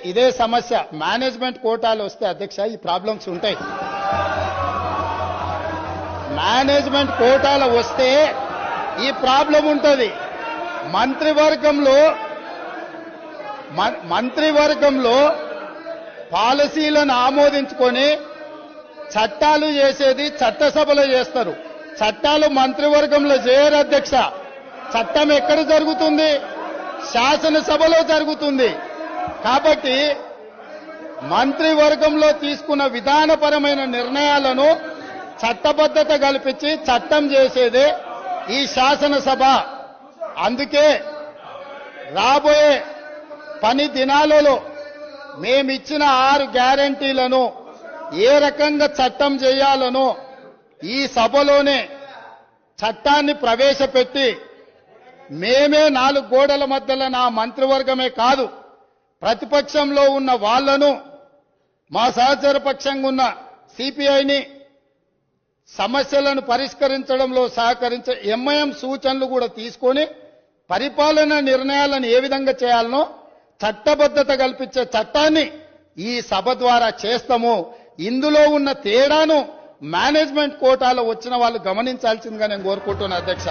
ఇదే సమస్య మేనేజ్మెంట్ కోటాలు వస్తే అధ్యక్ష ఈ ప్రాబ్లమ్స్ ఉంటాయి. మేనేజ్మెంట్ కోటాలు వస్తే ఈ ప్రాబ్లం ఉంటుంది. మంత్రివర్గంలో పాలసీలను ఆమోదించుకొని చట్టాలు చేసేది చట్టసభలో చేస్తారు. చట్టాలు మంత్రివర్గంలో చేయరు అధ్యక్ష. చట్టం ఎక్కడ జరుగుతుంది? శాసనసభలో జరుగుతుంది. కాబట్టి మంత్రివర్గంలో తీసుకున్న విధానపరమైన నిర్ణయాలను చట్టబద్ధత కల్పించి చట్టం చేసేదే ఈ శాసనసభ. అందుకే రాబోయే పని దినాలలో మేమిచ్చిన 6 గ్యారంటీలను ఏ రకంగా చట్టం చేయాలనో ఈ సభలోనే చట్టాన్ని ప్రవేశపెట్టి మేమే 4 గోడల మధ్యలో నా మంత్రివర్గమే కాదు ప్రతిపక్షంలో ఉన్న వాళ్లను మా సహచర పక్షంగా ఉన్న సిపిఐని సమస్యలను పరిష్కరించడంలో సహకరించే ఎంఐఎం సూచనలు కూడా తీసుకొని పరిపాలన నిర్ణయాలను ఏ విధంగా చేయాలనో చట్టబద్ధత కల్పించే చట్టాన్ని ఈ సభ ద్వారా చేస్తాము. ఇందులో ఉన్న తేడాను మేనేజ్మెంట్ కోటాలో వచ్చిన వాళ్ళు గమనించాల్సిందిగా నేను కోరుకుంటున్నాను అధ్యక్ష.